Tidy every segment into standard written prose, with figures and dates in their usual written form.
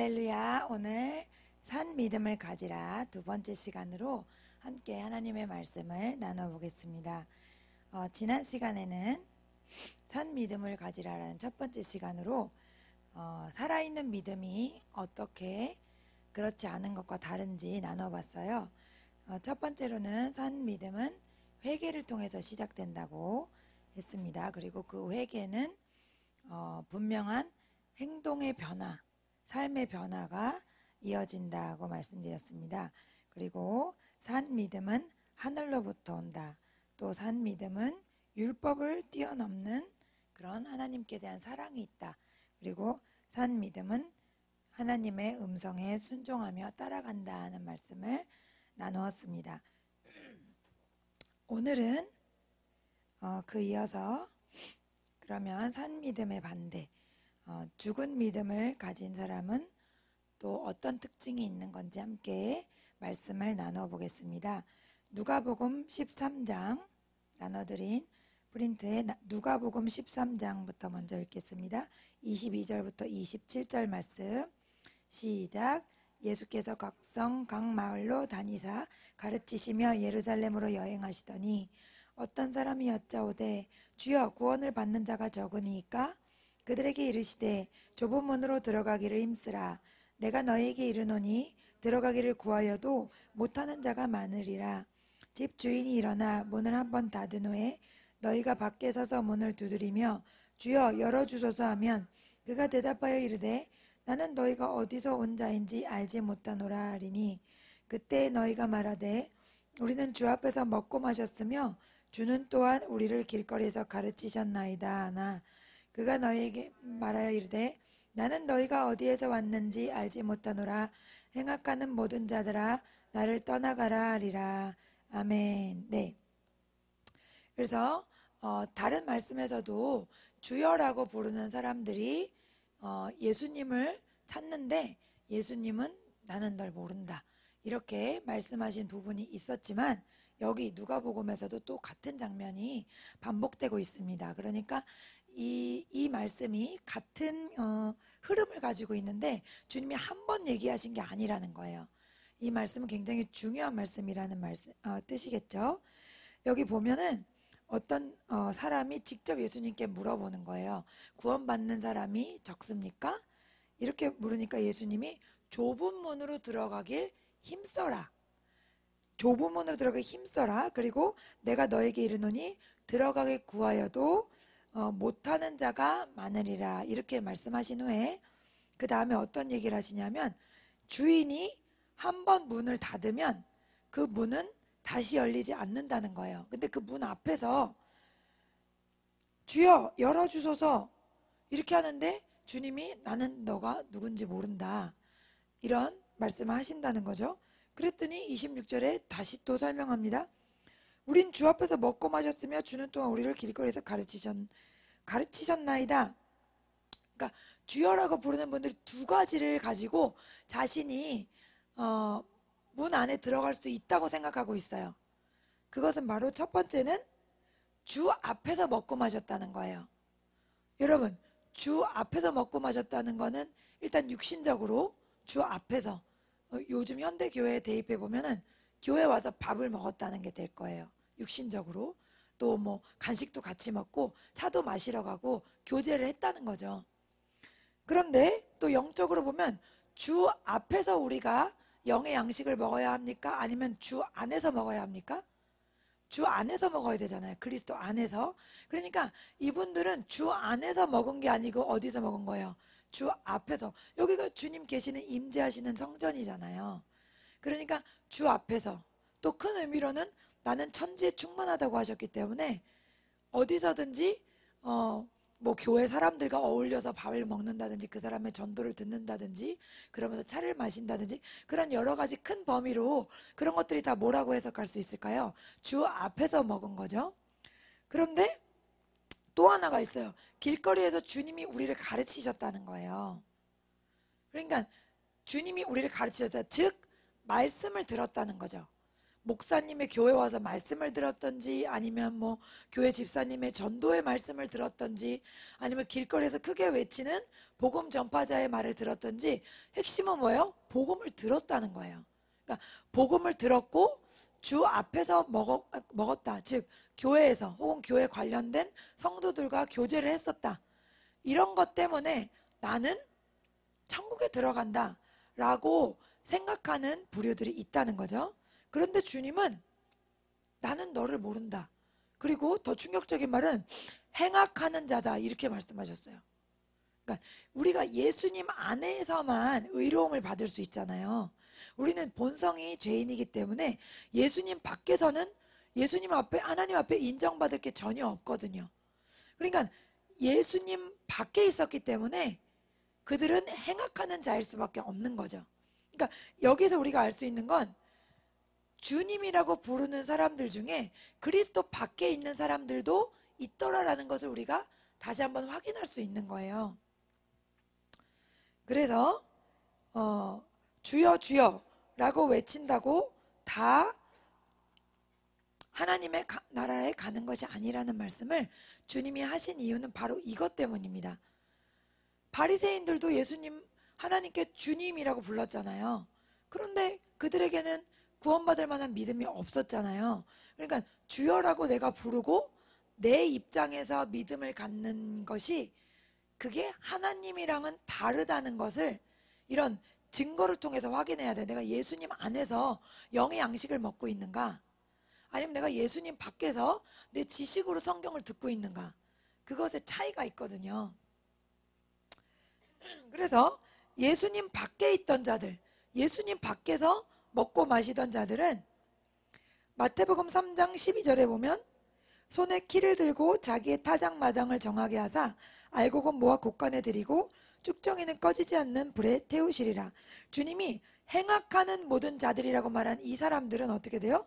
할렐루야. 오늘 산 믿음을 가지라 두 번째 시간으로 함께 하나님의 말씀을 나눠보겠습니다. 지난 시간에는 산 믿음을 가지라라는 첫 번째 시간으로 살아있는 믿음이 어떻게 그렇지 않은 것과 다른지 나눠봤어요. 첫 번째로는 산 믿음은 회개를 통해서 시작된다고 했습니다. 그리고 그 회개는 분명한 행동의 변화, 삶의 변화가 이어진다고 말씀드렸습니다. 그리고 산 믿음은 하늘로부터 온다. 또 산 믿음은 율법을 뛰어넘는 그런 하나님께 대한 사랑이 있다. 그리고 산 믿음은 하나님의 음성에 순종하며 따라간다는 말씀을 나누었습니다. 오늘은 그 이어서 그러면 산 믿음의 반대, 죽은 믿음을 가진 사람은 또 어떤 특징이 있는 건지 함께 말씀을 나눠보겠습니다. 누가복음 13장 나눠드린 프린트에 누가복음 13장부터 먼저 읽겠습니다. 22절부터 27절 말씀 시작. 예수께서 각성 각 마을로 다니사 가르치시며 예루살렘으로 여행하시더니 어떤 사람이 여짜오되 주여 구원을 받는 자가 적으니이까? 그들에게 이르시되 좁은 문으로 들어가기를 힘쓰라. 내가 너희에게 이르노니 들어가기를 구하여도 못하는 자가 많으리라. 집 주인이 일어나 문을 한번 닫은 후에 너희가 밖에 서서 문을 두드리며 주여 열어주소서 하면 그가 대답하여 이르되 나는 너희가 어디서 온 자인지 알지 못하노라 하리니 그때 너희가 말하되 우리는 주 앞에서 먹고 마셨으며 주는 또한 우리를 길거리에서 가르치셨나이다 하나 그가 너희에게 말하여 이르되 나는 너희가 어디에서 왔는지 알지 못하노라. 행악하는 모든 자들아 나를 떠나가라 하리라. 아멘. 네. 그래서 다른 말씀에서도 주여라고 부르는 사람들이 예수님을 찾는데 예수님은 나는 널 모른다 이렇게 말씀하신 부분이 있었지만 여기 누가복음에서도 또 같은 장면이 반복되고 있습니다. 그러니까 이 말씀이 같은 흐름을 가지고 있는데 주님이 한 번 얘기하신 게 아니라는 거예요. 이 말씀은 굉장히 중요한 말씀이라는 뜻이겠죠. 여기 보면은 어떤 사람이 직접 예수님께 물어보는 거예요. 구원받는 사람이 적습니까? 이렇게 물으니까 예수님이 좁은 문으로 들어가길 힘써라. 좁은 문으로 들어가길 힘써라. 그리고 내가 너에게 이르노니 들어가길 구하여도 못하는 자가 많으리라 이렇게 말씀하신 후에 그 다음에 어떤 얘기를 하시냐면 주인이 한 번 문을 닫으면 그 문은 다시 열리지 않는다는 거예요. 근데 그 문 앞에서 주여 열어주소서 이렇게 하는데 주님이 나는 너가 누군지 모른다 이런 말씀을 하신다는 거죠. 그랬더니 26절에 다시 또 설명합니다. 우린 주 앞에서 먹고 마셨으며 주는 또한 우리를 길거리에서 가르치셨나이다. 그러니까 주여라고 부르는 분들이 두 가지를 가지고 자신이 문 안에 들어갈 수 있다고 생각하고 있어요. 그것은 바로 첫 번째는 주 앞에서 먹고 마셨다는 거예요. 여러분 주 앞에서 먹고 마셨다는 거는 일단 육신적으로 주 앞에서 요즘 현대교회에 대입해 보면은 교회 와서 밥을 먹었다는 게 될 거예요. 육신적으로. 또 뭐 간식도 같이 먹고 차도 마시러 가고 교제를 했다는 거죠. 그런데 또 영적으로 보면 주 앞에서 우리가 영의 양식을 먹어야 합니까? 아니면 주 안에서 먹어야 합니까? 주 안에서 먹어야 되잖아요. 그리스도 안에서. 그러니까 이분들은 주 안에서 먹은 게 아니고 어디서 먹은 거예요? 주 앞에서. 여기가 주님 계시는 임재하시는 성전이잖아요. 그러니까 주 앞에서. 또 큰 의미로는 나는 천지에 충만하다고 하셨기 때문에 어디서든지 뭐 교회 사람들과 어울려서 밥을 먹는다든지 그 사람의 전도를 듣는다든지 그러면서 차를 마신다든지 그런 여러 가지 큰 범위로 그런 것들이 다 뭐라고 해석할 수 있을까요? 주 앞에서 먹은 거죠. 그런데 또 하나가 있어요. 길거리에서 주님이 우리를 가르치셨다는 거예요. 그러니까 주님이 우리를 가르치셨다. 즉 말씀을 들었다는 거죠. 목사님의 교회 와서 말씀을 들었던지, 아니면 뭐 교회 집사님의 전도의 말씀을 들었던지, 아니면 길거리에서 크게 외치는 복음 전파자의 말을 들었던지, 핵심은 뭐예요? 복음을 들었다는 거예요. 그러니까 복음을 들었고 주 앞에서 먹었다. 즉 교회에서 혹은 교회 관련된 성도들과 교제를 했었다. 이런 것 때문에 나는 천국에 들어간다 라고 생각하는 부류들이 있다는 거죠. 그런데 주님은 나는 너를 모른다. 그리고 더 충격적인 말은 행악하는 자다 이렇게 말씀하셨어요. 그러니까 우리가 예수님 안에서만 의로움을 받을 수 있잖아요. 우리는 본성이 죄인이기 때문에 예수님 밖에서는 예수님 앞에, 하나님 앞에 인정받을 게 전혀 없거든요. 그러니까 예수님 밖에 있었기 때문에 그들은 행악하는 자일 수밖에 없는 거죠. 그러니까 여기서 우리가 알 수 있는 건 주님이라고 부르는 사람들 중에 그리스도 밖에 있는 사람들도 있더라라는 것을 우리가 다시 한번 확인할 수 있는 거예요. 그래서 주여 주여 라고 외친다고 다 하나님의 나라에 가는 것이 아니라는 말씀을 주님이 하신 이유는 바로 이것 때문입니다. 바리새인들도 예수님 하나님께 주님이라고 불렀잖아요. 그런데 그들에게는 구원받을 만한 믿음이 없었잖아요. 그러니까 주여라고 내가 부르고 내 입장에서 믿음을 갖는 것이 그게 하나님이랑은 다르다는 것을 이런 증거를 통해서 확인해야 돼. 내가 예수님 안에서 영의 양식을 먹고 있는가? 아니면 내가 예수님 밖에서 내 지식으로 성경을 듣고 있는가? 그것에 차이가 있거든요. 그래서 예수님 밖에 있던 자들, 예수님 밖에서 먹고 마시던 자들은 마태복음 3장 12절에 보면 손에 키를 들고 자기의 타작마당을 정하게 하사 알곡은 모아 곳간에 들이고 쭉정이는 꺼지지 않는 불에 태우시리라. 주님이 행악하는 모든 자들이라고 말한 이 사람들은 어떻게 돼요?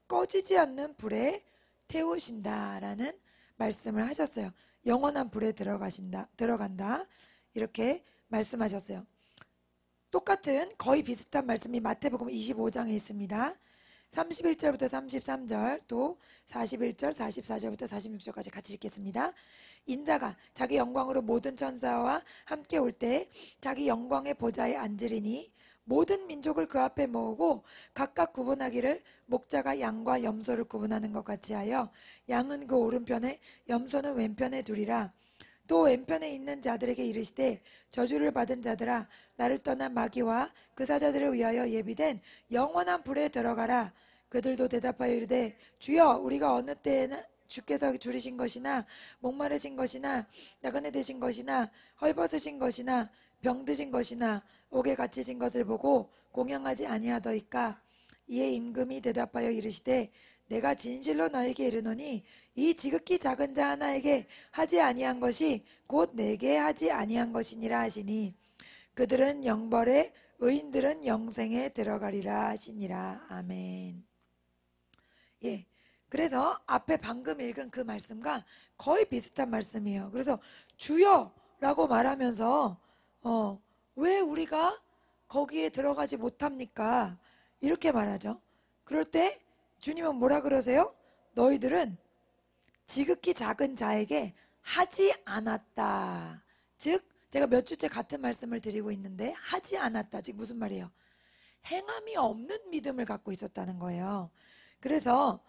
꺼지지 않는 불에 태우신다라는 말씀을 하셨어요. 영원한 불에 들어간다 이렇게 말씀하셨어요. 똑같은 거의 비슷한 말씀이 마태복음 25장에 있습니다. 31절부터 33절 또 41절 44절부터 46절까지 같이 읽겠습니다. 인자가 자기 영광으로 모든 천사와 함께 올 때 자기 영광의 보좌에 앉으리니 모든 민족을 그 앞에 모으고 각각 구분하기를 목자가 양과 염소를 구분하는 것 같이 하여 양은 그 오른편에 염소는 왼편에 두리라. 또 왼편에 있는 자들에게 이르시되 저주를 받은 자들아 나를 떠난 마귀와 그 사자들을 위하여 예비된 영원한 불에 들어가라. 그들도 대답하여 이르되 주여 우리가 어느 때에는 주께서 줄이신 것이나 목마르신 것이나 나그네 되신 것이나 헐벗으신 것이나 병드신 것이나 옥에 갇히신 것을 보고 공양하지 아니하더이까. 이에 임금이 대답하여 이르시되 내가 진실로 너에게 이르노니 이 지극히 작은 자 하나에게 하지 아니한 것이 곧 내게 하지 아니한 것이니라 하시니 그들은 영벌에 의인들은 영생에 들어가리라 하시니라. 아멘. 예. 그래서 앞에 방금 읽은 그 말씀과 거의 비슷한 말씀이에요. 그래서 주여라고 말하면서 왜 우리가 거기에 들어가지 못합니까? 이렇게 말하죠. 그럴 때 주님은 뭐라 그러세요? 너희들은 지극히 작은 자에게 하지 않았다. 즉 제가 몇 주째 같은 말씀을 드리고 있는데 하지 않았다. 즉 무슨 말이에요? 행함이 없는 믿음을 갖고 있었다는 거예요. 그래서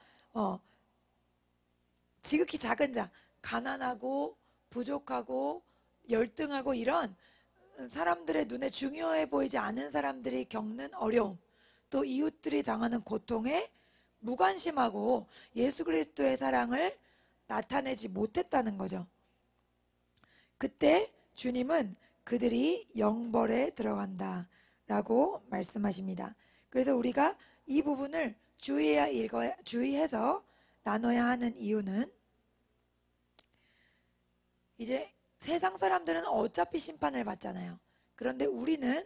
지극히 작은 자, 가난하고 부족하고 열등하고 이런 사람들의 눈에 중요해 보이지 않은 사람들이 겪는 어려움, 또 이웃들이 당하는 고통에 무관심하고 예수 그리스도의 사랑을 나타내지 못했다는 거죠. 그때 주님은 그들이 영벌에 들어간다 라고 말씀하십니다. 그래서 우리가 이 부분을 주의해서 나눠야 하는 이유는 이제 세상 사람들은 어차피 심판을 받잖아요. 그런데 우리는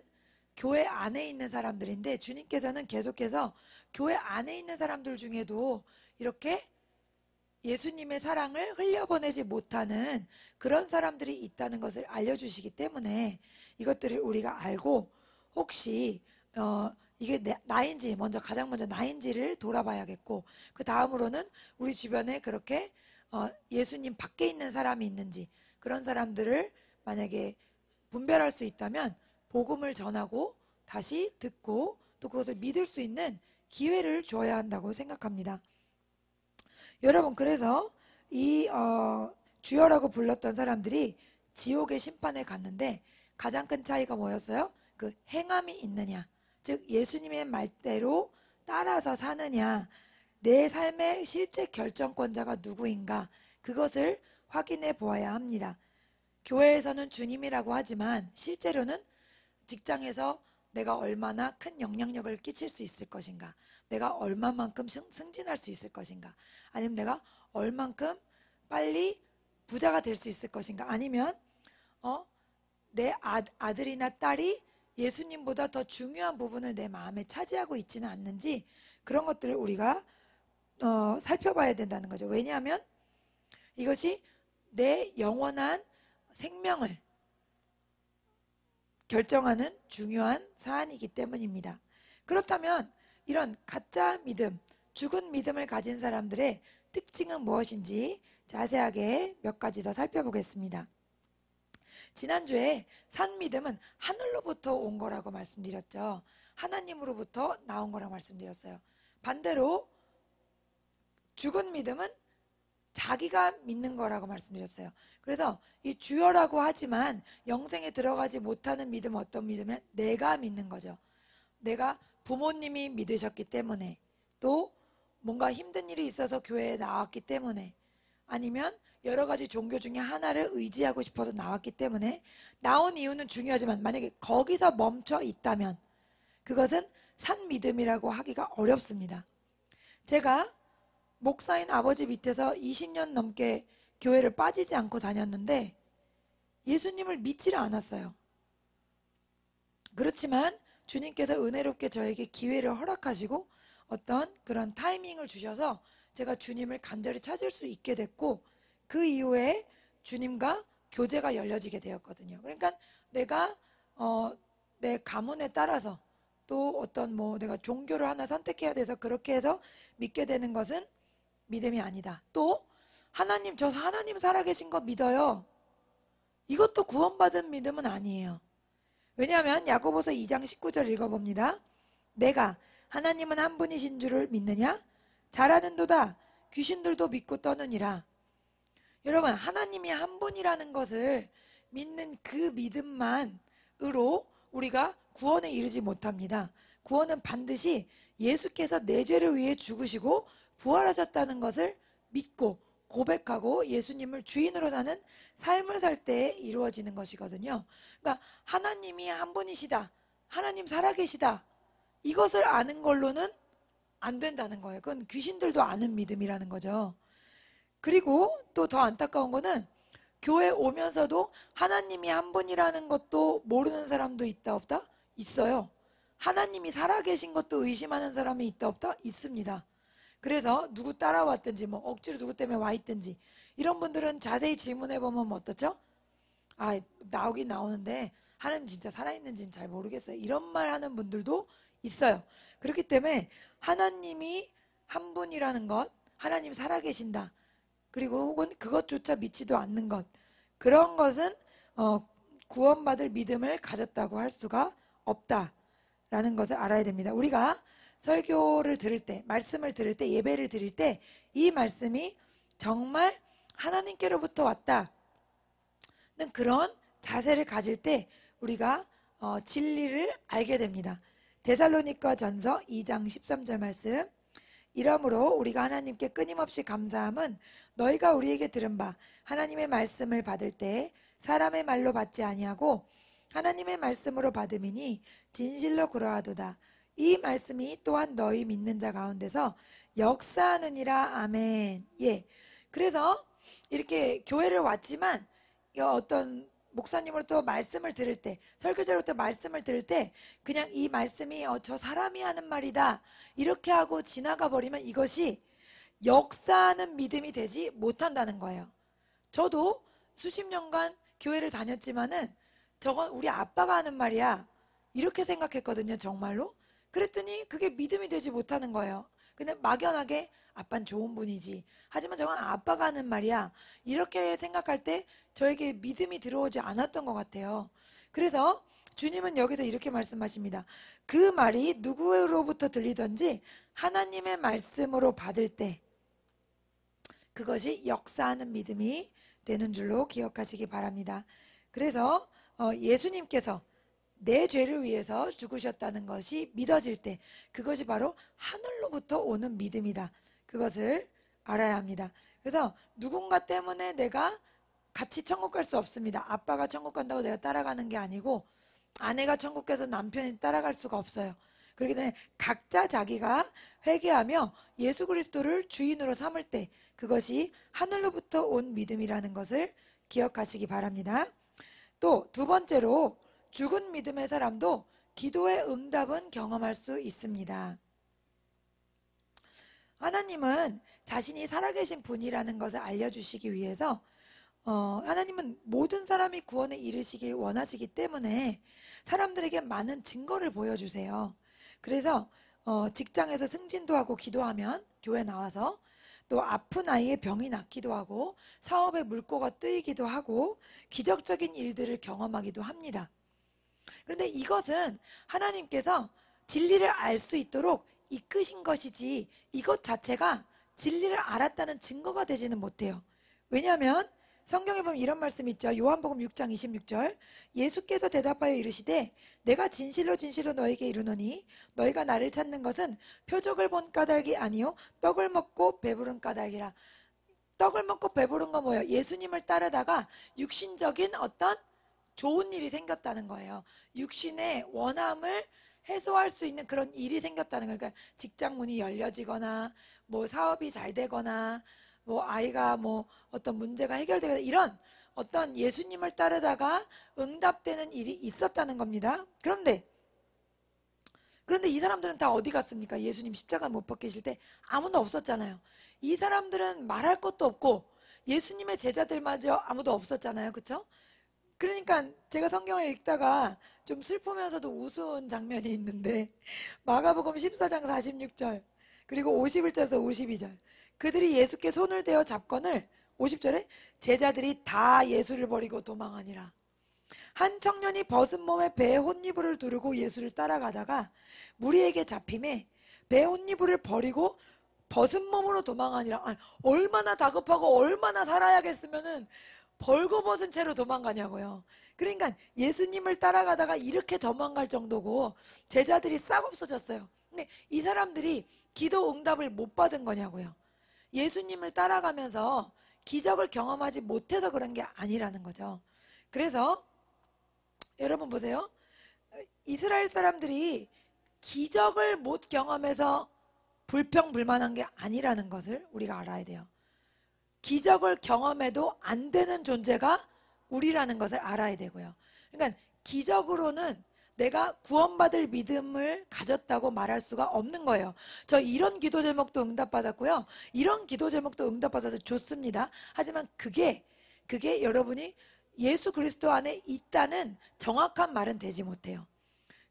교회 안에 있는 사람들인데 주님께서는 계속해서 교회 안에 있는 사람들 중에도 이렇게 예수님의 사랑을 흘려보내지 못하는 그런 사람들이 있다는 것을 알려주시기 때문에 이것들을 우리가 알고 혹시 이게 나인지 가장 먼저 나인지를 돌아봐야겠고, 그 다음으로는 우리 주변에 그렇게 예수님 밖에 있는 사람이 있는지, 그런 사람들을 만약에 분별할 수 있다면 복음을 전하고 다시 듣고 또 그것을 믿을 수 있는 기회를 줘야 한다고 생각합니다. 여러분, 그래서 이 주여라고 불렀던 사람들이 지옥의 심판에 갔는데 가장 큰 차이가 뭐였어요? 그 행함이 있느냐, 즉 예수님의 말대로 따라서 사느냐, 내 삶의 실제 결정권자가 누구인가, 그것을 확인해 보아야 합니다. 교회에서는 주님이라고 하지만 실제로는 직장에서 내가 얼마나 큰 영향력을 끼칠 수 있을 것인가, 내가 얼마만큼 승진할 수 있을 것인가, 아니면 내가 얼만큼 빨리 부자가 될 수 있을 것인가, 아니면 내 아들이나 딸이 예수님보다 더 중요한 부분을 내 마음에 차지하고 있지는 않는지, 그런 것들을 우리가 살펴봐야 된다는 거죠. 왜냐하면 이것이 내 영원한 생명을 결정하는 중요한 사안이기 때문입니다. 그렇다면 이런 가짜 믿음, 죽은 믿음을 가진 사람들의 특징은 무엇인지 자세하게 몇 가지 더 살펴보겠습니다. 지난주에 산 믿음은 하늘로부터 온 거라고 말씀드렸죠. 하나님으로부터 나온 거라고 말씀드렸어요. 반대로 죽은 믿음은 자기가 믿는 거라고 말씀드렸어요. 그래서 이 주여라고 하지만 영생에 들어가지 못하는 믿음은 어떤 믿음이면 내가 믿는 거죠. 내가 부모님이 믿으셨기 때문에, 또 뭔가 힘든 일이 있어서 교회에 나왔기 때문에, 아니면 여러 가지 종교 중에 하나를 의지하고 싶어서 나왔기 때문에 나온 이유는 중요하지만 만약에 거기서 멈춰 있다면 그것은 산 믿음이라고 하기가 어렵습니다. 제가 목사인 아버지 밑에서 20년 넘게 교회를 빠지지 않고 다녔는데 예수님을 믿지를 않았어요. 그렇지만 주님께서 은혜롭게 저에게 기회를 허락하시고 어떤 그런 타이밍을 주셔서 제가 주님을 간절히 찾을 수 있게 됐고, 그 이후에 주님과 교제가 열려지게 되었거든요. 그러니까 내가 내 가문에 따라서 또 어떤 내가 종교를 하나 선택해야 돼서 그렇게 해서 믿게 되는 것은 믿음이 아니다. 또 저 하나님 살아계신 거 믿어요. 이것도 구원받은 믿음은 아니에요. 왜냐하면 야고보서 2장 19절 읽어봅니다. 내가 하나님은 한 분이신 줄을 믿느냐? 잘하는도다. 귀신들도 믿고 떠느니라. 여러분, 하나님이 한 분이라는 것을 믿는 그 믿음만으로 우리가 구원에 이르지 못합니다. 구원은 반드시 예수께서 내 죄를 위해 죽으시고 부활하셨다는 것을 믿고 고백하고 예수님을 주인으로 사는 삶을 살 때 이루어지는 것이거든요. 그러니까 하나님이 한 분이시다, 하나님 살아계시다, 이것을 아는 걸로는 안 된다는 거예요. 그건 귀신들도 아는 믿음이라는 거죠. 그리고 또 더 안타까운 거는 교회 오면서도 하나님이 한 분이라는 것도 모르는 사람도 있다 없다? 있어요. 하나님이 살아계신 것도 의심하는 사람이 있다 없다? 있습니다. 그래서 누구 따라왔든지 억지로 누구 때문에 와 있든지 이런 분들은 자세히 질문해 보면 어떻죠? 나오긴 나오는데 하나님 진짜 살아있는지는 잘 모르겠어요. 이런 말 하는 분들도 있어요. 그렇기 때문에 하나님이 한 분이라는 것, 하나님 살아계신다, 그리고 혹은 그것조차 믿지도 않는 것, 그런 것은 구원받을 믿음을 가졌다고 할 수가 없다라는 것을 알아야 됩니다. 우리가 설교를 들을 때, 말씀을 들을 때, 예배를 드릴 때 이 말씀이 정말 하나님께로부터 왔다는 그런 자세를 가질 때 우리가 진리를 알게 됩니다. 데살로니가 전서 2장 13절 말씀. 이러므로 우리가 하나님께 끊임없이 감사함은 너희가 우리에게 들은 바 하나님의 말씀을 받을 때 사람의 말로 받지 아니하고 하나님의 말씀으로 받음이니 진실로 그러하도다. 이 말씀이 또한 너희 믿는 자 가운데서 역사하느니라. 아멘. 예. 그래서 이렇게 교회를 왔지만 어떤 목사님으로부터 말씀을 들을 때, 설교자로부터 말씀을 들을 때 그냥 이 말씀이 저 사람이 하는 말이다 이렇게 하고 지나가 버리면 이것이 역사하는 믿음이 되지 못한다는 거예요. 저도 수십 년간 교회를 다녔지만은 저건 우리 아빠가 하는 말이야 이렇게 생각했거든요. 정말로. 그랬더니 그게 믿음이 되지 못하는 거예요. 근데 막연하게 아빠는 좋은 분이지. 하지만 저건 아빠가 하는 말이야. 이렇게 생각할 때 저에게 믿음이 들어오지 않았던 것 같아요. 그래서 주님은 여기서 이렇게 말씀하십니다. 그 말이 누구로부터 들리든지 하나님의 말씀으로 받을 때 그것이 역사하는 믿음이 되는 줄로 기억하시기 바랍니다. 그래서 예수님께서 내 죄를 위해서 죽으셨다는 것이 믿어질 때 그것이 바로 하늘로부터 오는 믿음이다. 그것을 알아야 합니다. 그래서 누군가 때문에 내가 같이 천국 갈 수 없습니다. 아빠가 천국 간다고 내가 따라가는 게 아니고 아내가 천국 가서 남편이 따라갈 수가 없어요. 그렇기 때문에 각자 자기가 회개하며 예수 그리스도를 주인으로 삼을 때 그것이 하늘로부터 온 믿음이라는 것을 기억하시기 바랍니다. 또 두 번째로 죽은 믿음의 사람도 기도의 응답은 경험할 수 있습니다. 하나님은 자신이 살아계신 분이라는 것을 알려주시기 위해서 하나님은 모든 사람이 구원에 이르시길 원하시기 때문에 사람들에게 많은 증거를 보여주세요. 그래서 직장에서 승진도 하고 기도하면 교회 나와서 또 아픈 아이의 병이 낫기도 하고 사업의 물꼬가 뜨이기도 하고 기적적인 일들을 경험하기도 합니다. 그런데 이것은 하나님께서 진리를 알 수 있도록 이끄신 것이지 이것 자체가 진리를 알았다는 증거가 되지는 못해요. 왜냐하면 성경에 보면 이런 말씀이 있죠. 요한복음 6장 26절 예수께서 대답하여 이르시되 내가 진실로 진실로 너에게 이르노니 너희가 나를 찾는 것은 표적을 본 까닭이 아니요 떡을 먹고 배부른 까닭이라. 떡을 먹고 배부른 건 뭐예요? 예수님을 따르다가 육신적인 어떤 좋은 일이 생겼다는 거예요. 육신의 원함을 해소할 수 있는 그런 일이 생겼다는 거예요. 그러니까 직장 문이 열려지거나 뭐 사업이 잘 되거나 뭐 아이가 뭐 어떤 문제가 해결되거나 이런 어떤 예수님을 따르다가 응답되는 일이 있었다는 겁니다. 그런데 이 사람들은 다 어디 갔습니까? 예수님 십자가 못 박히실 때 아무도 없었잖아요. 이 사람들은 말할 것도 없고 예수님의 제자들마저 아무도 없었잖아요. 그렇죠? 그러니까 제가 성경을 읽다가 좀 슬프면서도 우스운 장면이 있는데 마가복음 14장 46절 그리고 51절에서 52절 그들이 예수께 손을 대어 잡거늘 50절에 제자들이 다 예수를 버리고 도망하니라. 한 청년이 벗은 몸에 배에 혼이불을 두르고 예수를 따라가다가 무리에게 잡힘에 배에 혼이불을 버리고 벗은 몸으로 도망하니라. 아니, 얼마나 다급하고 얼마나 살아야겠으면은 벌거벗은 채로 도망가냐고요. 그러니까 예수님을 따라가다가 이렇게 도망갈 정도고 제자들이 싹 없어졌어요. 근데 이 사람들이 기도 응답을 못 받은 거냐고요. 예수님을 따라가면서 기적을 경험하지 못해서 그런 게 아니라는 거죠. 그래서 여러분 보세요. 이스라엘 사람들이 기적을 못 경험해서 불평불만한 게 아니라는 것을 우리가 알아야 돼요. 기적을 경험해도 안 되는 존재가 우리라는 것을 알아야 되고요. 그러니까 기적으로는 내가 구원받을 믿음을 가졌다고 말할 수가 없는 거예요. 저 이런 기도 제목도 응답받았고요. 이런 기도 제목도 응답받아서 좋습니다. 하지만 그게 여러분이 예수 그리스도 안에 있다는 정확한 말은 되지 못해요.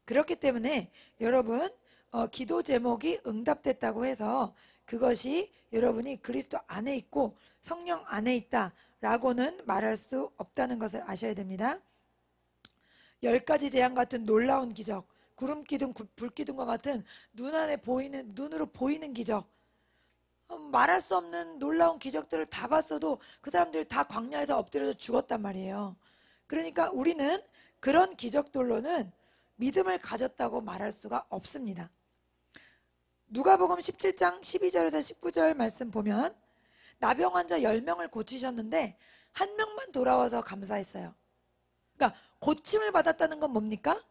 그렇기 때문에 여러분 기도 제목이 응답됐다고 해서 그것이 여러분이 그리스도 안에 있고 성령 안에 있다라고는 말할 수 없다는 것을 아셔야 됩니다. 10가지 재앙 같은 놀라운 기적, 구름 기둥, 불 기둥과 같은 눈으로 보이는 기적, 말할 수 없는 놀라운 기적들을 다 봤어도 그 사람들 다 광야에서 엎드려서 죽었단 말이에요. 그러니까 우리는 그런 기적들로는 믿음을 가졌다고 말할 수가 없습니다. 누가복음 17장 12절에서 19절 말씀 보면 나병 환자 10명을 고치셨는데 한 명만 돌아와서 감사했어요. 그러니까 고침을 받았다는 건 뭡니까?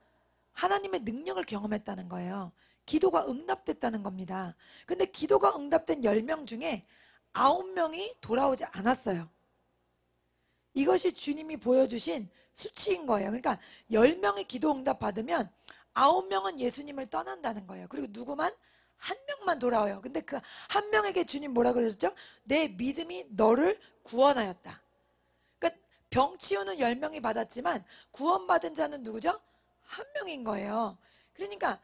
하나님의 능력을 경험했다는 거예요. 기도가 응답됐다는 겁니다. 근데 기도가 응답된 10명 중에 9명이 돌아오지 않았어요. 이것이 주님이 보여주신 수치인 거예요. 그러니까 10명의 기도 응답 받으면 9명은 예수님을 떠난다는 거예요. 그리고 누구만? 한 명만 돌아와요. 근데 그 한 명에게 주님 뭐라 그러셨죠? 내 믿음이 너를 구원하였다. 그러니까 병 치유는 10명이 받았지만 구원받은 자는 누구죠? 한 명인 거예요. 그러니까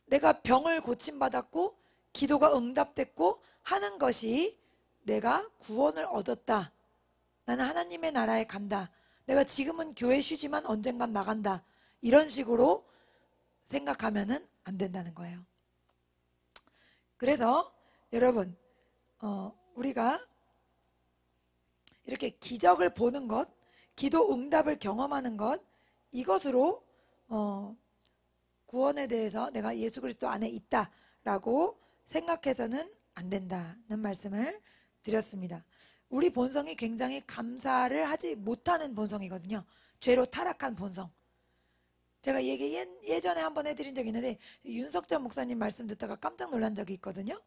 내가 병을 고침받았고 기도가 응답됐고 하는 것이 내가 구원을 얻었다. 나는 하나님의 나라에 간다. 내가 지금은 교회 쉬지만 언젠간 나간다. 이런 식으로 생각하면은 안 된다는 거예요. 그래서 여러분, 우리가 이렇게 기적을 보는 것, 기도 응답을 경험하는 것, 이것으로 구원에 대해서 내가 예수 그리스도 안에 있다라고 생각해서는 안 된다는 말씀을 드렸습니다. 우리 본성이 굉장히 감사를 하지 못하는 본성이거든요. 죄로 타락한 본성. 제가 얘기 예전에 한번 해드린 적이 있는데 윤석전 목사님 말씀 듣다가 깜짝 놀란 적이 있거든요.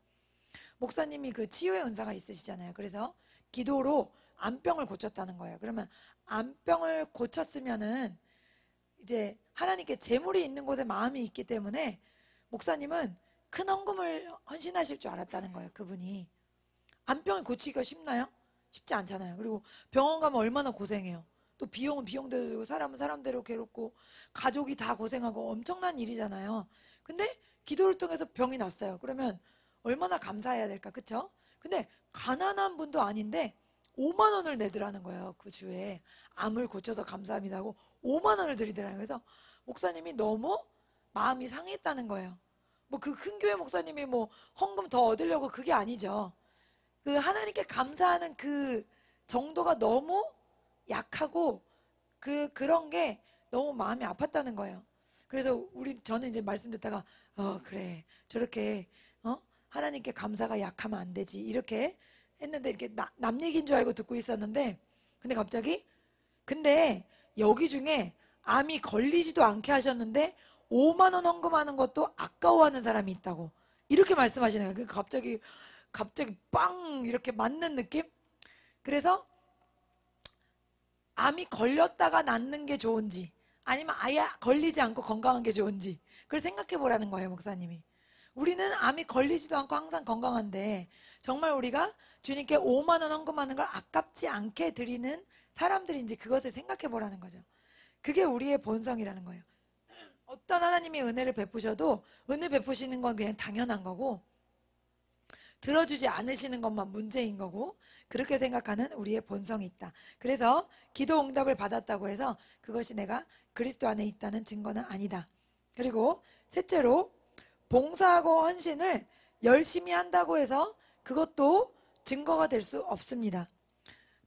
목사님이 그 치유의 은사가 있으시잖아요. 그래서 기도로 암병을 고쳤다는 거예요. 그러면 암병을 고쳤으면은 이제 하나님께 재물이 있는 곳에 마음이 있기 때문에 목사님은 큰 헌금을 헌신하실 줄 알았다는 거예요. 그분이. 암병을 고치기가 쉽나요? 쉽지 않잖아요. 그리고 병원 가면 얼마나 고생해요. 또 비용은 비용대로 들고 사람은 사람대로 괴롭고 가족이 다 고생하고 엄청난 일이잖아요. 근데 기도를 통해서 병이 났어요. 그러면 얼마나 감사해야 될까, 그쵸? 근데 가난한 분도 아닌데 5만 원을 내더라는 거예요. 그 주에 암을 고쳐서 감사합니다 하고 5만 원을 드리더라고요. 그래서 목사님이 너무 마음이 상했다는 거예요. 뭐 그 큰 교회 목사님이 뭐 헌금 더 얻으려고 그게 아니죠. 그 하나님께 감사하는 그 정도가 너무 약하고 그런 게 너무 마음이 아팠다는 거예요. 그래서 저는 이제 말씀 듣다가 그래 저렇게 하나님께 감사가 약하면 안 되지 이렇게 했는데 이렇게 남 얘기인 줄 알고 듣고 있었는데 근데 갑자기 근데 여기 중에 암이 걸리지도 않게 하셨는데 5만 원 헌금하는 것도 아까워하는 사람이 있다고 이렇게 말씀하시는 거예요. 갑자기 빵 이렇게 맞는 느낌? 그래서 암이 걸렸다가 낫는 게 좋은지 아니면 아예 걸리지 않고 건강한 게 좋은지 그걸 생각해 보라는 거예요. 목사님이. 우리는 암이 걸리지도 않고 항상 건강한데 정말 우리가 주님께 5만 원 헌금하는 걸 아깝지 않게 드리는 사람들인지 그것을 생각해 보라는 거죠. 그게 우리의 본성이라는 거예요. 어떤 하나님이 은혜를 베푸셔도 은혜 베푸시는 건 그냥 당연한 거고 들어주지 않으시는 것만 문제인 거고 그렇게 생각하는 우리의 본성이 있다. 그래서 기도 응답을 받았다고 해서 그것이 내가 그리스도 안에 있다는 증거는 아니다. 그리고 셋째로 봉사하고 헌신을 열심히 한다고 해서 그것도 증거가 될 수 없습니다.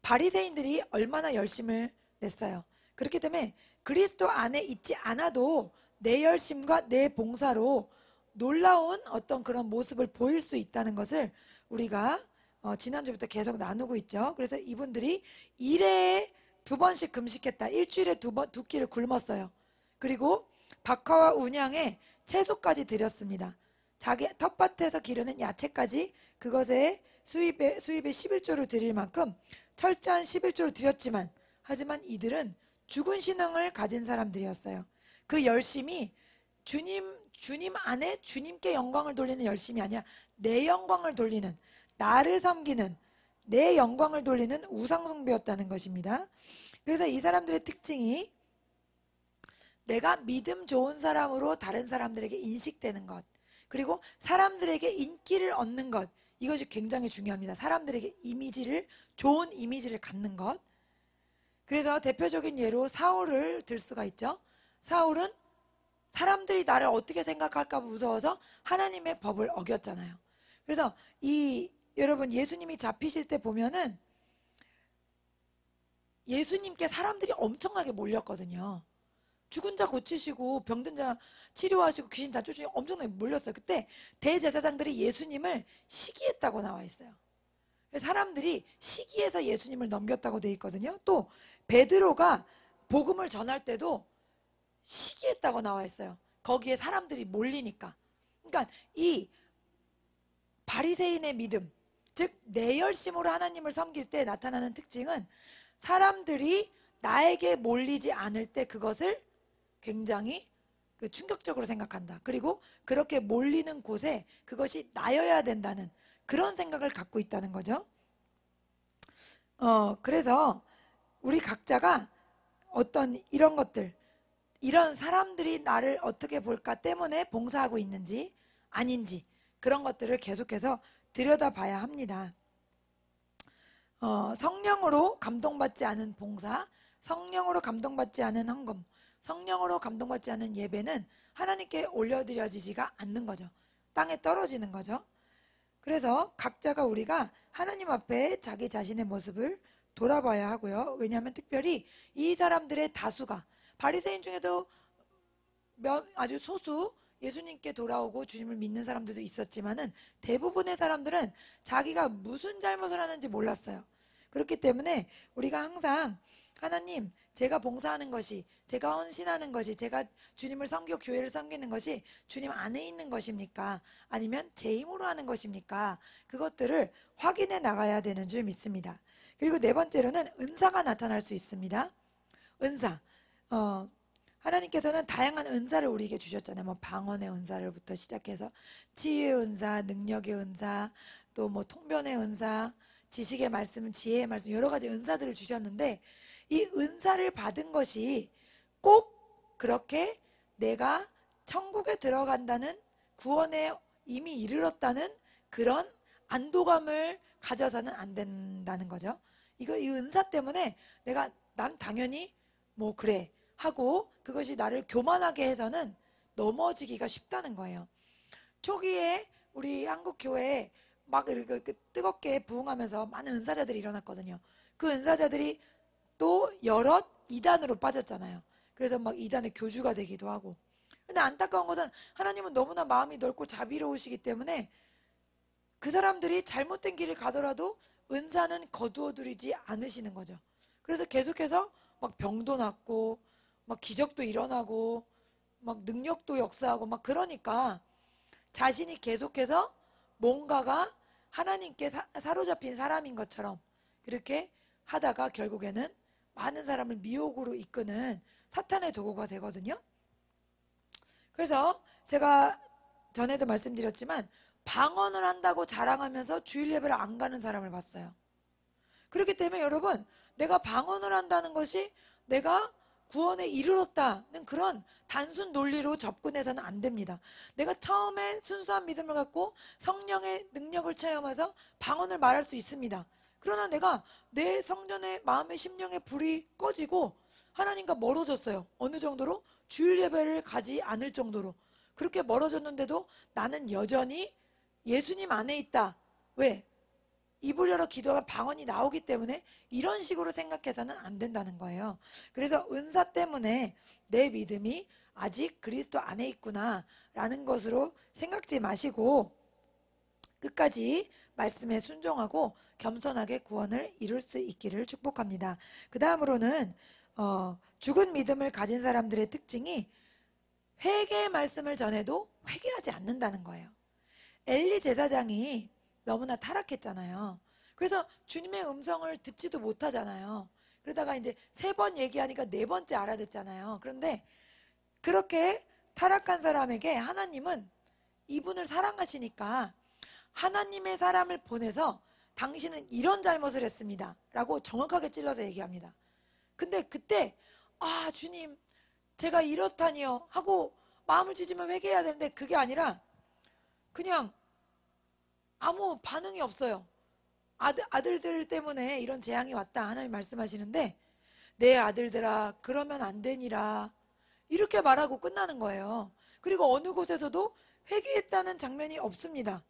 바리새인들이 얼마나 열심을 냈어요. 그렇기 때문에 그리스도 안에 있지 않아도 내 열심과 내 봉사로 놀라운 어떤 그런 모습을 보일 수 있다는 것을 우리가 지난주부터 계속 나누고 있죠. 그래서 이분들이 1회에 2번씩 금식했다. 일주일에 두 끼를 굶었어요. 그리고 박하와 운양에 채소까지 드렸습니다. 자기 텃밭에서 기르는 야채까지 그것의 수입의 11조를 드릴 만큼 철저한 11조를 드렸지만 하지만 이들은 죽은 신앙을 가진 사람들이었어요. 그 열심이 주님 안에 주님께 영광을 돌리는 열심이 아니라 내 영광을 돌리는 나를 섬기는 내 영광을 돌리는 우상숭배였다는 것입니다. 그래서 이 사람들의 특징이 내가 믿음 좋은 사람으로 다른 사람들에게 인식되는 것 그리고 사람들에게 인기를 얻는 것 이것이 굉장히 중요합니다. 사람들에게 좋은 이미지를 갖는 것. 그래서 대표적인 예로 사울을 들 수가 있죠. 사울은 사람들이 나를 어떻게 생각할까 무서워서 하나님의 법을 어겼잖아요. 그래서 여러분 예수님이 잡히실 때 보면은 예수님께 사람들이 엄청나게 몰렸거든요. 죽은 자 고치시고 병든 자 치료하시고 귀신 다 쫓으시고 엄청나게 몰렸어요. 그때 대제사장들이 예수님을 시기했다고 나와 있어요. 사람들이 시기해서 예수님을 넘겼다고 돼 있거든요. 또 베드로가 복음을 전할 때도 시기했다고 나와 있어요. 거기에 사람들이 몰리니까. 그러니까 이 바리새인의 믿음, 즉 내 열심으로 하나님을 섬길 때 나타나는 특징은 사람들이 나에게 몰리지 않을 때 그것을 굉장히 충격적으로 생각한다. 그리고 그렇게 몰리는 곳에 그것이 나여야 된다는 그런 생각을 갖고 있다는 거죠. 그래서 우리 각자가 어떤 이런 것들 이런 사람들이 나를 어떻게 볼까 때문에 봉사하고 있는지 아닌지 그런 것들을 계속해서 들여다봐야 합니다. 성령으로 감동받지 않은 봉사, 성령으로 감동받지 않은 헌금, 성령으로 감동받지 않은 예배는 하나님께 올려드려지지가 않는 거죠. 땅에 떨어지는 거죠. 그래서 각자가 우리가 하나님 앞에 자기 자신의 모습을 돌아봐야 하고요. 왜냐하면 특별히 이 사람들의 다수가 바리새인 중에도 아주 소수 예수님께 돌아오고 주님을 믿는 사람들도 있었지만은 대부분의 사람들은 자기가 무슨 잘못을 하는지 몰랐어요. 그렇기 때문에 우리가 항상 하나님, 제가 봉사하는 것이, 제가 헌신하는 것이, 제가 주님을 섬기고 교회를 섬기는 것이 주님 안에 있는 것입니까? 아니면 제 힘으로 하는 것입니까? 그것들을 확인해 나가야 되는 줄 믿습니다. 그리고 네 번째로는 은사가 나타날 수 있습니다. 은사. 하나님께서는 다양한 은사를 우리에게 주셨잖아요. 뭐 방언의 은사를부터 시작해서 치유의 은사, 능력의 은사, 또 뭐 통변의 은사, 지식의 말씀, 지혜의 말씀, 여러 가지 은사들을 주셨는데 이 은사를 받은 것이 꼭 그렇게 내가 천국에 들어간다는 구원에 이미 이르렀다는 그런 안도감을 가져서는 안 된다는 거죠. 이 은사 때문에 난 당연히 뭐 그래 하고 그것이 나를 교만하게 해서는 넘어지기가 쉽다는 거예요. 초기에 우리 한국 교회에 막 이렇게 뜨겁게 부흥하면서 많은 은사자들이 일어났거든요. 그 은사자들이 또 여럿 이단으로 빠졌잖아요. 그래서 막 이단의 교주가 되기도 하고. 근데 안타까운 것은 하나님은 너무나 마음이 넓고 자비로우시기 때문에 그 사람들이 잘못된 길을 가더라도 은사는 거두어들이지 않으시는 거죠. 그래서 계속해서 막 병도 낫고 막 기적도 일어나고 막 능력도 역사하고 막 그러니까 자신이 계속해서 뭔가가 하나님께 사로잡힌 사람인 것처럼 그렇게 하다가 결국에는 많은 사람을 미혹으로 이끄는 사탄의 도구가 되거든요. 그래서 제가 전에도 말씀드렸지만 방언을 한다고 자랑하면서 주일 예배를 안 가는 사람을 봤어요. 그렇기 때문에 여러분, 내가 방언을 한다는 것이 내가 구원에 이르렀다는 그런 단순 논리로 접근해서는 안 됩니다. 내가 처음에 순수한 믿음을 갖고 성령의 능력을 체험해서 방언을 말할 수 있습니다. 그러나 내가 내 성전의 마음의 심령의 불이 꺼지고 하나님과 멀어졌어요. 어느 정도로? 주일 예배를 가지 않을 정도로. 그렇게 멀어졌는데도 나는 여전히 예수님 안에 있다. 왜? 입을 열어 기도하면 방언이 나오기 때문에 이런 식으로 생각해서는 안 된다는 거예요. 그래서 은사 때문에 내 믿음이 아직 그리스도 안에 있구나 라는 것으로 생각지 마시고 끝까지 말씀에 순종하고 겸손하게 구원을 이룰 수 있기를 축복합니다. 그 다음으로는 죽은 믿음을 가진 사람들의 특징이 회개의 말씀을 전해도 회개하지 않는다는 거예요. 엘리 제사장이 너무나 타락했잖아요. 그래서 주님의 음성을 듣지도 못하잖아요. 그러다가 이제 3번 얘기하니까 4번째 알아듣잖아요. 그런데 그렇게 타락한 사람에게 하나님은 이분을 사랑하시니까 하나님의 사람을 보내서 당신은 이런 잘못을 했습니다 라고 정확하게 찔러서 얘기합니다. 근데 그때 주님 제가 이렇다니요 하고 마음을 찢으면 회개해야 되는데 그게 아니라 그냥 아무 반응이 없어요. 아들들 때문에 이런 재앙이 왔다 하나님 말씀하시는데 내 아들들아 그러면 안 되니라 이렇게 말하고 끝나는 거예요. 그리고 어느 곳에서도 회개했다는 장면이 없습니다.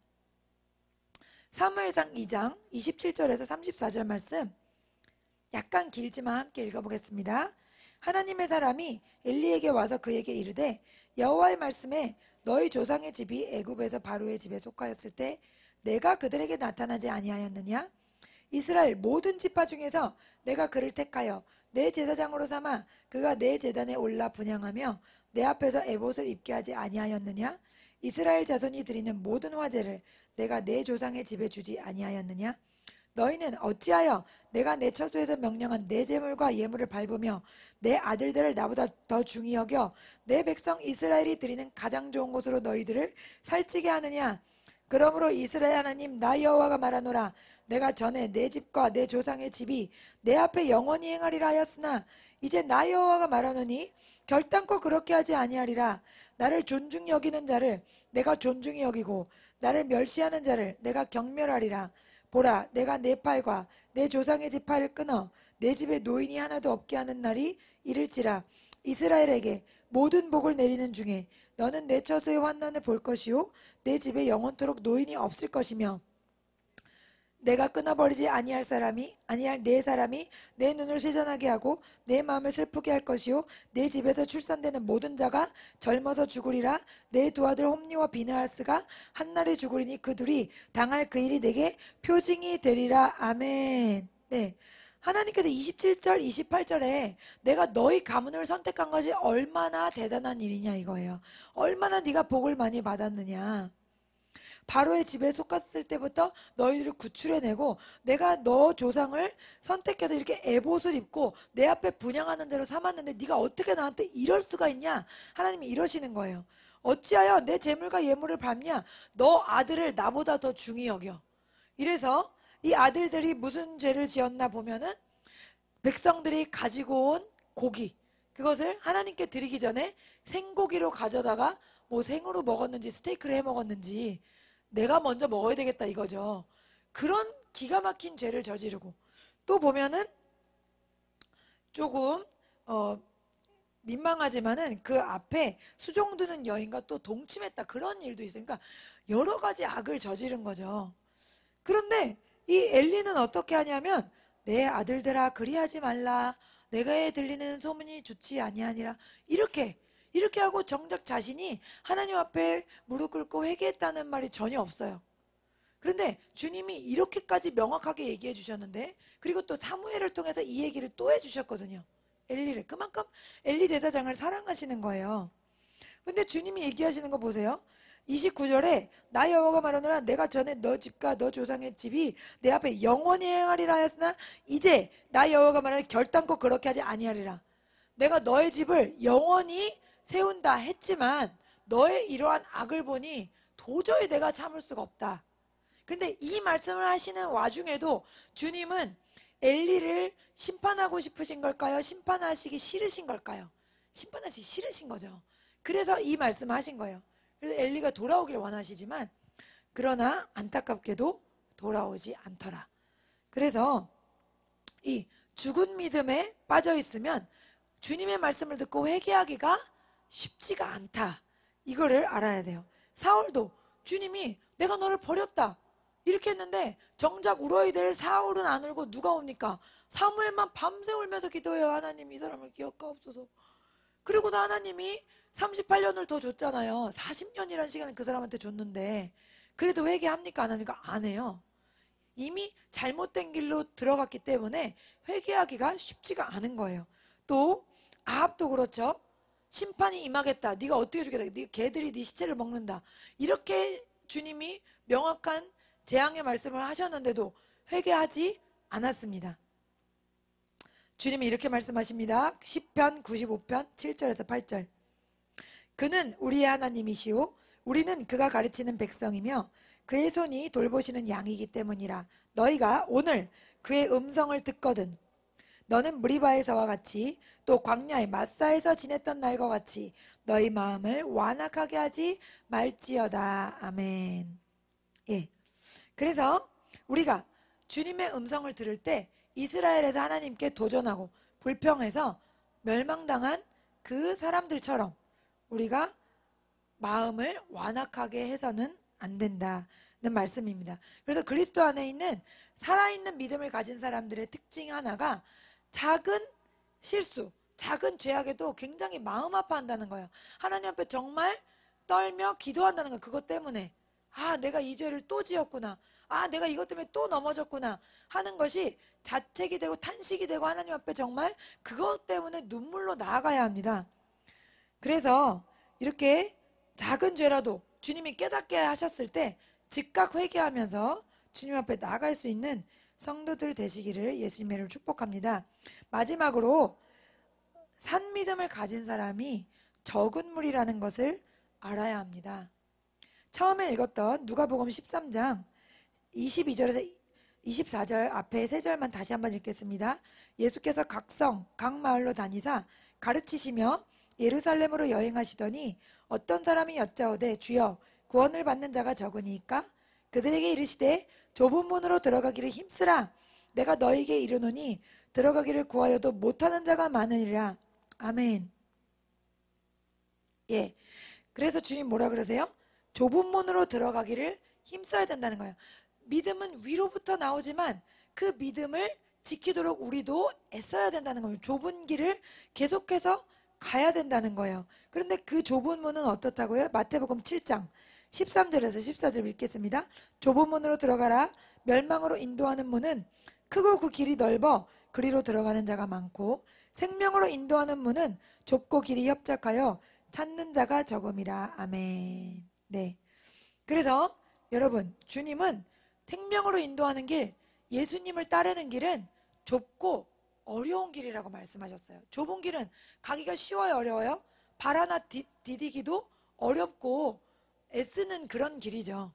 사무엘상 2장 27절에서 34절 말씀 약간 길지만 함께 읽어보겠습니다. 하나님의 사람이 엘리에게 와서 그에게 이르되 여호와의 말씀에 너희 조상의 집이 애굽에서 바로의 집에 속하였을 때 내가 그들에게 나타나지 아니하였느냐? 이스라엘 모든 지파 중에서 내가 그를 택하여 내 제사장으로 삼아 그가 내 제단에 올라 분향하며 내 앞에서 에봇을 입게 하지 아니하였느냐? 이스라엘 자손이 드리는 모든 화제를 내가 내 조상의 집에 주지 아니하였느냐? 너희는 어찌하여 내가 내 처소에서 명령한 내 제물과 예물을 밟으며 내 아들들을 나보다 더 중히 여겨 내 백성 이스라엘이 드리는 가장 좋은 곳으로 너희들을 살찌게 하느냐? 그러므로 이스라엘 하나님 나 여호와가 말하노라 내가 전에 내 집과 내 조상의 집이 내 앞에 영원히 행하리라 하였으나 이제 나 여호와가 말하노니 결단코 그렇게 하지 아니하리라. 나를 존중히 여기는 자를 내가 존중히 여기고 나를 멸시하는 자를 내가 경멸하리라. 보라, 내가 내 팔과 내 조상의 집 팔을 끊어 내 집에 노인이 하나도 없게 하는 날이 이를지라. 이스라엘에게 모든 복을 내리는 중에 너는 내 처소의 환난을 볼 것이요 내 집에 영원토록 노인이 없을 것이며 내가 끊어버리지 아니할 내 사람이 내 눈을 쇠잔하게 하고 내 마음을 슬프게 할 것이요 내 집에서 출산되는 모든 자가 젊어서 죽으리라. 내 두 아들 홈니와 비느하스가 한날에 죽으리니 그 둘이 당할 그 일이 내게 표징이 되리라. 아멘. 네. 하나님께서 27절 28절에 내가 너희 가문을 선택한 것이 얼마나 대단한 일이냐 이거예요. 얼마나 네가 복을 많이 받았느냐. 바로의 집에 속았을 때부터 너희들을 구출해내고 내가 너 조상을 선택해서 이렇게 에봇을 입고 내 앞에 분향하는 대로 삼았는데 네가 어떻게 나한테 이럴 수가 있냐. 하나님이 이러시는 거예요. 어찌하여 내 재물과 예물을 밟냐. 너 아들을 나보다 더 중히 여겨. 이래서 이 아들들이 무슨 죄를 지었나 보면은 백성들이 가지고 온 고기, 그것을 하나님께 드리기 전에 생고기로 가져다가 뭐 생으로 먹었는지 스테이크를 해 먹었는지 내가 먼저 먹어야 되겠다 이거죠. 그런 기가 막힌 죄를 저지르고 또 보면은 조금 민망하지만은 그 앞에 수종 드는 여인과 또 동침했다 그런 일도 있어요. 그러니까 여러 가지 악을 저지른 거죠. 그런데 이 엘리는 어떻게 하냐면 내 아들들아 그리하지 말라. 내가 들리는 소문이 좋지 아니하니라. 이렇게 하고 정작 자신이 하나님 앞에 무릎 꿇고 회개했다는 말이 전혀 없어요. 그런데 주님이 이렇게까지 명확하게 얘기해 주셨는데 그리고 또 사무엘을 통해서 이 얘기를 또 해주셨거든요. 엘리를. 그만큼 엘리 제사장을 사랑하시는 거예요. 근데 주님이 얘기하시는 거 보세요. 29절에 나 여호와가 말하노라 내가 전에 너 집과 너 조상의 집이 내 앞에 영원히 행하리라 하였으나 이제 나 여호와가 말하노라 결단코 그렇게 하지 아니하리라. 내가 너의 집을 영원히 세운다 했지만 너의 이러한 악을 보니 도저히 내가 참을 수가 없다. 근데 이 말씀을 하시는 와중에도 주님은 엘리를 심판하고 싶으신 걸까요? 심판하시기 싫으신 걸까요? 심판하시기 싫으신 거죠. 그래서 이 말씀을 하신 거예요. 그래서 엘리가 돌아오길 원하시지만 그러나 안타깝게도 돌아오지 않더라. 그래서 이 죽은 믿음에 빠져 있으면 주님의 말씀을 듣고 회개하기가 쉽지가 않다. 이거를 알아야 돼요. 사울도 주님이 내가 너를 버렸다 이렇게 했는데 정작 울어야 될 사울은 안 울고 누가 옵니까? 사무엘만 밤새 울면서 기도해요. 하나님 이 사람을 기억하옵소서. 그리고서 하나님이 38년을 더 줬잖아요. 40년이라는 시간을 그 사람한테 줬는데 그래도 회개합니까? 안 합니까? 안 해요. 이미 잘못된 길로 들어갔기 때문에 회개하기가 쉽지가 않은 거예요. 또 아합도 그렇죠. 심판이 임하겠다. 네가 어떻게 죽겠다. 개들이 네 시체를 먹는다. 이렇게 주님이 명확한 재앙의 말씀을 하셨는데도 회개하지 않았습니다. 주님이 이렇게 말씀하십니다. 시편 95편 7절에서 8절. 그는 우리의 하나님이시오 우리는 그가 가르치는 백성이며 그의 손이 돌보시는 양이기 때문이라. 너희가 오늘 그의 음성을 듣거든 너는 무리바에서와 같이 또 광야의 마사에서 지냈던 날과 같이 너희 마음을 완악하게 하지 말지어다. 아멘. 예. 그래서 우리가 주님의 음성을 들을 때 이스라엘에서 하나님께 도전하고 불평해서 멸망당한 그 사람들처럼 우리가 마음을 완악하게 해서는 안 된다는 말씀입니다. 그래서 그리스도 안에 있는 살아있는 믿음을 가진 사람들의 특징 하나가 작은 실수, 작은 죄악에도 굉장히 마음 아파한다는 거예요. 하나님 앞에 정말 떨며 기도한다는 거예요. 그것 때문에 아 내가 이 죄를 또 지었구나. 아 내가 이것 때문에 또 넘어졌구나 하는 것이 자책이 되고 탄식이 되고 하나님 앞에 정말 그것 때문에 눈물로 나아가야 합니다. 그래서 이렇게 작은 죄라도 주님이 깨닫게 하셨을 때 즉각 회개하면서 주님 앞에 나아갈 수 있는 성도들 되시기를 예수님의 이름으로 축복합니다. 마지막으로 산 믿음을 가진 사람이 적은 무리라는 것을 알아야 합니다. 처음에 읽었던 누가복음 13장 22절에서 24절 앞에 세 절만 다시 한번 읽겠습니다. 예수께서 각 성, 각 마을로 다니사 가르치시며 예루살렘으로 여행하시더니 어떤 사람이 여짜오되 주여 구원을 받는 자가 적으니까 그들에게 이르시되 좁은 문으로 들어가기를 힘쓰라. 내가 너에게 이르노니 들어가기를 구하여도 못하는 자가 많으리라. 아멘. 예. 그래서 주님 뭐라 그러세요? 좁은 문으로 들어가기를 힘써야 된다는 거예요. 믿음은 위로부터 나오지만 그 믿음을 지키도록 우리도 애써야 된다는 겁니다. 좁은 길을 계속해서 가야 된다는 거예요. 그런데 그 좁은 문은 어떻다고요? 마태복음 7장 13절에서 14절 읽겠습니다. 좁은 문으로 들어가라. 멸망으로 인도하는 문은 크고 그 길이 넓어 그리로 들어가는 자가 많고 생명으로 인도하는 문은 좁고 길이 협착하여 찾는 자가 적음이라. 아멘. 네. 그래서 여러분, 주님은 생명으로 인도하는 길, 예수님을 따르는 길은 좁고 어려운 길이라고 말씀하셨어요. 좁은 길은 가기가 쉬워요, 어려워요? 발 하나 디디기도 어렵고 애쓰는 그런 길이죠.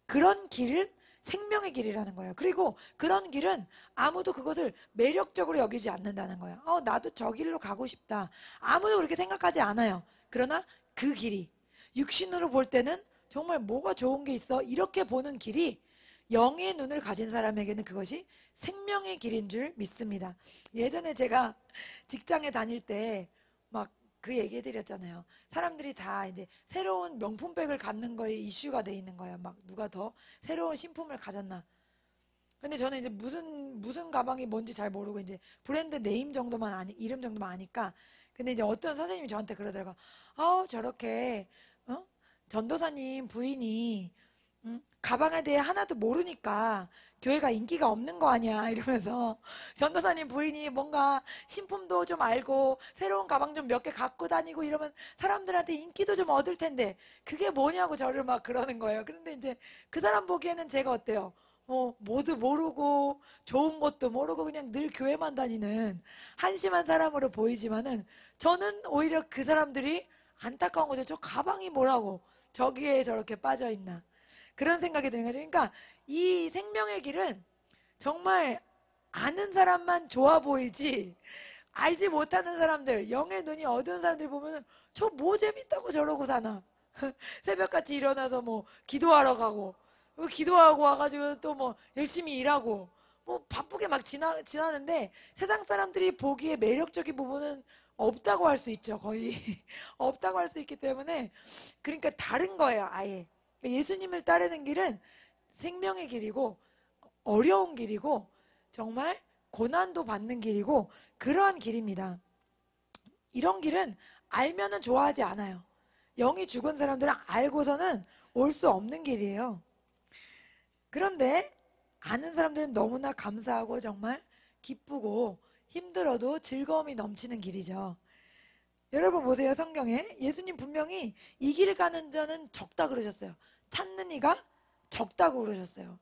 그런 길은 생명의 길이라는 거예요. 그리고 그런 길은 아무도 그것을 매력적으로 여기지 않는다는 거예요. 나도 저 길로 가고 싶다. 아무도 그렇게 생각하지 않아요. 그러나 그 길이 육신으로 볼 때는 정말 뭐가 좋은 게 있어? 이렇게 보는 길이 영의 눈을 가진 사람에게는 그것이 생명의 길인 줄 믿습니다. 예전에 제가 직장에 다닐 때 막 그 얘기 해드렸잖아요. 사람들이 다 이제 새로운 명품백을 갖는 거에 이슈가 돼 있는 거예요. 막 누가 더 새로운 신품을 가졌나. 근데 저는 이제 무슨 가방이 뭔지 잘 모르고 이제 브랜드 네임 정도만 이름 정도만 아니까. 근데 이제 어떤 선생님이 저한테 그러더라고요. 저렇게 전도사님 부인이 가방에 대해 하나도 모르니까 교회가 인기가 없는 거 아니야 이러면서 전도사님 부인이 뭔가 신품도 좀 알고 새로운 가방 좀 몇 개 갖고 다니고 이러면 사람들한테 인기도 좀 얻을 텐데 그게 뭐냐고 저를 막 그러는 거예요. 그런데 이제 그 사람 보기에는 제가 어때요? 뭐도 모르고 좋은 것도 모르고 그냥 늘 교회만 다니는 한심한 사람으로 보이지만은 저는 오히려 그 사람들이 안타까운 거죠. 저 가방이 뭐라고 저기에 저렇게 빠져 있나. 그런 생각이 드는 거죠. 그러니까 이 생명의 길은 정말 아는 사람만 좋아 보이지 알지 못하는 사람들, 영의 눈이 어두운 사람들 보면 저 뭐 재밌다고 저러고 사나. 새벽같이 일어나서 뭐 기도하러 가고 기도하고 와가지고 또 뭐 열심히 일하고 뭐 바쁘게 막 지나는데 세상 사람들이 보기에 매력적인 부분은 없다고 할 수 있죠. 거의 없다고 할 수 있기 때문에 그러니까 다른 거예요. 아예 예수님을 따르는 길은 생명의 길이고 어려운 길이고 정말 고난도 받는 길이고 그러한 길입니다. 이런 길은 알면은 좋아하지 않아요. 영이 죽은 사람들은 알고서는 올 수 없는 길이에요. 그런데 아는 사람들은 너무나 감사하고 정말 기쁘고 힘들어도 즐거움이 넘치는 길이죠. 여러분 보세요. 성경에 예수님 분명히 이 길을 가는 자는 적다 그러셨어요. 찾는 이가 적다고 그러셨어요.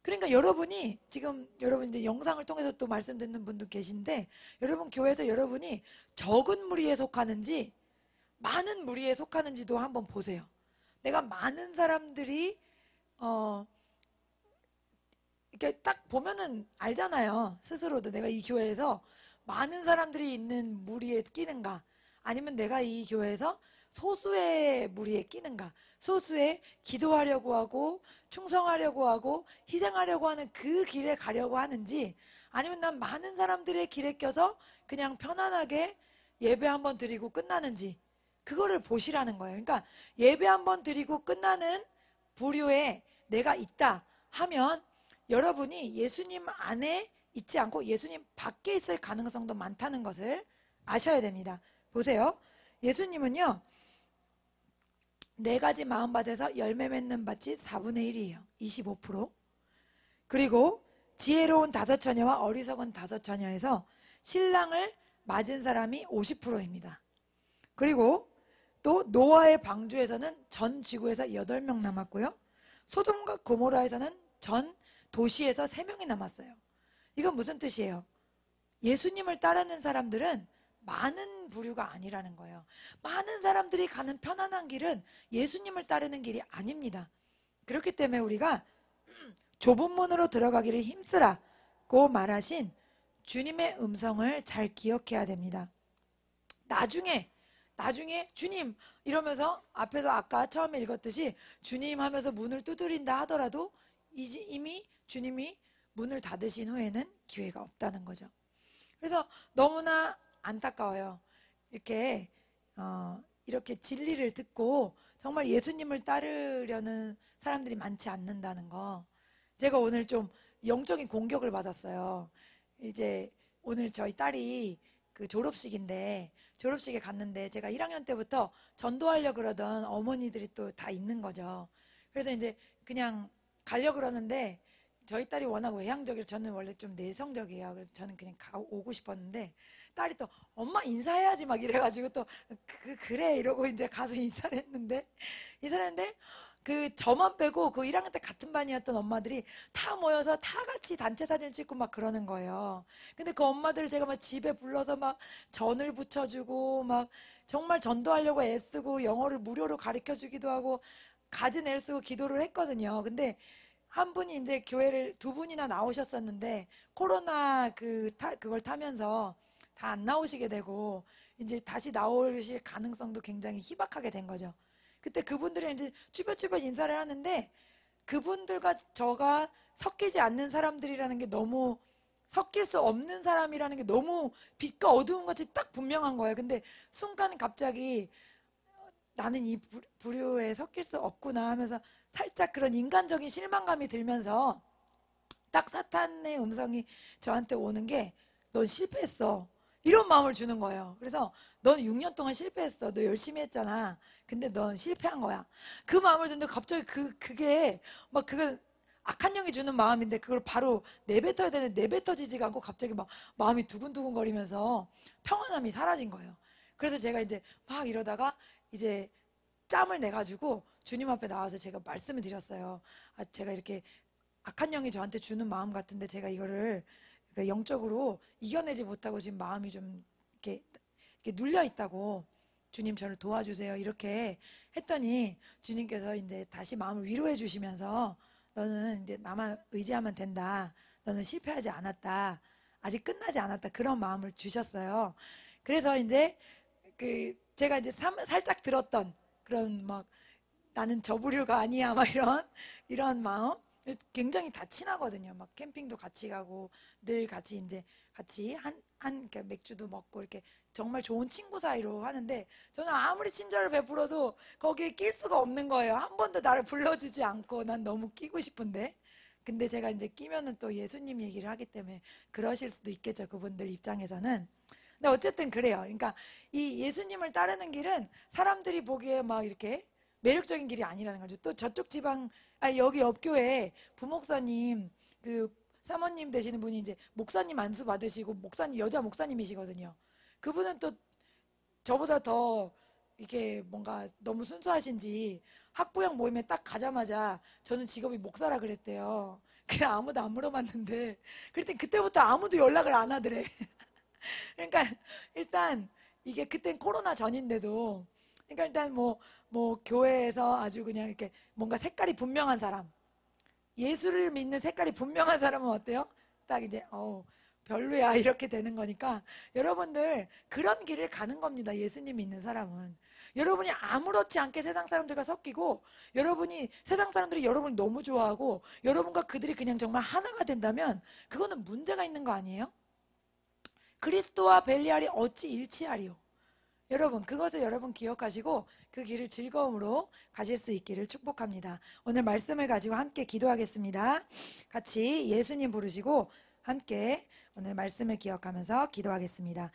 그러니까 여러분이 지금 여러분 이제 영상을 통해서 또 말씀 듣는 분도 계신데 여러분 교회에서 여러분이 적은 무리에 속하는지 많은 무리에 속하는지도 한번 보세요. 내가 많은 사람들이 이렇게 딱 보면은 알잖아요. 스스로도 내가 이 교회에서 많은 사람들이 있는 무리에 끼는가 아니면 내가 이 교회에서 소수의 무리에 끼는가 소수의 기도하려고 하고 충성하려고 하고 희생하려고 하는 그 길에 가려고 하는지 아니면 난 많은 사람들의 길에 껴서 그냥 편안하게 예배 한번 드리고 끝나는지 그거를 보시라는 거예요. 그러니까 예배 한번 드리고 끝나는 부류에 내가 있다 하면 여러분이 예수님 안에 있지 않고 예수님 밖에 있을 가능성도 많다는 것을 아셔야 됩니다. 보세요. 예수님은요. 4가지 마음밭에서 열매 맺는 밭이 4분의 1이에요. 25%. 그리고 지혜로운 5처녀와 어리석은 5처녀에서 신랑을 맞은 사람이 50%입니다. 그리고 또 노아의 방주에서는 전 지구에서 8명 남았고요. 소돔과 고모라에서는 전 도시에서 3명이 남았어요. 이건 무슨 뜻이에요? 예수님을 따르는 사람들은 많은 부류가 아니라는 거예요. 많은 사람들이 가는 편안한 길은 예수님을 따르는 길이 아닙니다. 그렇기 때문에 우리가 좁은 문으로 들어가기를 힘쓰라고 말하신 주님의 음성을 잘 기억해야 됩니다. 나중에 주님 이러면서 앞에서 아까 처음에 읽었듯이 주님 하면서 문을 두드린다 하더라도 이미 주님이 문을 닫으신 후에는 기회가 없다는 거죠. 그래서 너무나 안타까워요. 이렇게 진리를 듣고 정말 예수님을 따르려는 사람들이 많지 않는다는 거. 제가 오늘 좀 영적인 공격을 받았어요. 이제 오늘 저희 딸이 그 졸업식인데 졸업식에 갔는데 제가 1학년 때부터 전도하려고 그러던 어머니들이 또 다 있는 거죠. 그래서 이제 그냥 가려고 그러는데 저희 딸이 워낙 외향적이라 저는 원래 좀 내성적이에요. 그래서 저는 그냥 오고 싶었는데 딸이 또 엄마 인사해야지 막 이래가지고 또 그래 이러고 이제 가서 인사를 했는데 그 저만 빼고 그 1학년 때 같은 반이었던 엄마들이 다 모여서 다 같이 단체 사진 찍고 막 그러는 거예요. 근데 그 엄마들을 제가 막 집에 불러서 막 전을 붙여주고 막 정말 전도하려고 애쓰고 영어를 무료로 가르쳐 주기도 하고 가진 애를 쓰고 기도를 했거든요. 근데 한 분이 이제 교회를 두 분이나 나오셨었는데 코로나 그걸 타면서 다 안 나오시게 되고 이제 다시 나오실 가능성도 굉장히 희박하게 된 거죠. 그때 그분들이 이제 쭈뼛쭈뼛 인사를 하는데 그분들과 저가 섞이지 않는 사람들이라는 게 너무 섞일 수 없는 사람이라는 게 너무 빛과 어두운 것이 딱 분명한 거예요. 근데 순간 갑자기 나는 이 부류에 섞일 수 없구나 하면서 살짝 그런 인간적인 실망감이 들면서 딱 사탄의 음성이 저한테 오는 게 넌 실패했어. 이런 마음을 주는 거예요. 그래서 넌 6년 동안 실패했어. 너 열심히 했잖아. 근데 넌 실패한 거야. 그 마음을 듣는데 갑자기 그게 막 그건 악한 영이 주는 마음인데 그걸 바로 내뱉어야 되는데 내뱉어지지가 않고 갑자기 막 마음이 두근두근 거리면서 평안함이 사라진 거예요. 그래서 제가 이제 막 이러다가 이제 짬을 내가지고 주님 앞에 나와서 제가 말씀을 드렸어요. 제가 이렇게 악한 영이 저한테 주는 마음 같은데 제가 이거를 그러니까 영적으로 이겨내지 못하고 지금 마음이 좀 이렇게 눌려 있다고 주님 저를 도와주세요 이렇게 했더니 주님께서 이제 다시 마음을 위로해 주시면서 너는 이제 나만 의지하면 된다. 너는 실패하지 않았다. 아직 끝나지 않았다. 그런 마음을 주셨어요. 그래서 이제 제가 이제 살짝 들었던 그런 막 나는 저 부류가 아니야 막 이런 마음 굉장히 다 친하거든요. 막 캠핑도 같이 가고 늘 같이 이제 같이 그러니까 맥주도 먹고 이렇게 정말 좋은 친구 사이로 하는데 저는 아무리 친절을 베풀어도 거기에 낄 수가 없는 거예요. 한 번도 나를 불러주지 않고 난 너무 끼고 싶은데 근데 제가 이제 끼면은 또 예수님 얘기를 하기 때문에 그러실 수도 있겠죠. 그분들 입장에서는. 근데 어쨌든 그래요. 그러니까 이 예수님을 따르는 길은 사람들이 보기에 막 이렇게 매력적인 길이 아니라는 거죠. 또 저쪽 지방, 여기 옆 교회 부목사님, 그 사모님 되시는 분이 이제 목사님 안수 받으시고 목사님, 여자 목사님이시거든요. 그분은 또 저보다 더 이게 뭔가 너무 순수하신지 학부형 모임에 딱 가자마자 저는 직업이 목사라 그랬대요. 그냥 아무도 안 물어봤는데 그랬더니 그때부터 아무도 연락을 안 하더래. 그러니까 일단 이게 그땐 코로나 전인데도 그러니까 일단 뭐 교회에서 아주 그냥 이렇게 뭔가 색깔이 분명한 사람 예수를 믿는 색깔이 분명한 사람은 어때요? 딱 이제 별로야 이렇게 되는 거니까 여러분들 그런 길을 가는 겁니다. 예수님 믿는 사람은 여러분이 아무렇지 않게 세상 사람들과 섞이고 여러분이 세상 사람들이 여러분을 너무 좋아하고 여러분과 그들이 그냥 정말 하나가 된다면 그거는 문제가 있는 거 아니에요? 그리스도와 벨리알이 어찌 일치하리요? 여러분 그것을 여러분 기억하시고 그 길을 즐거움으로 가실 수 있기를 축복합니다. 오늘 말씀을 가지고 함께 기도하겠습니다. 같이 예수님 부르시고 함께 오늘 말씀을 기억하면서 기도하겠습니다.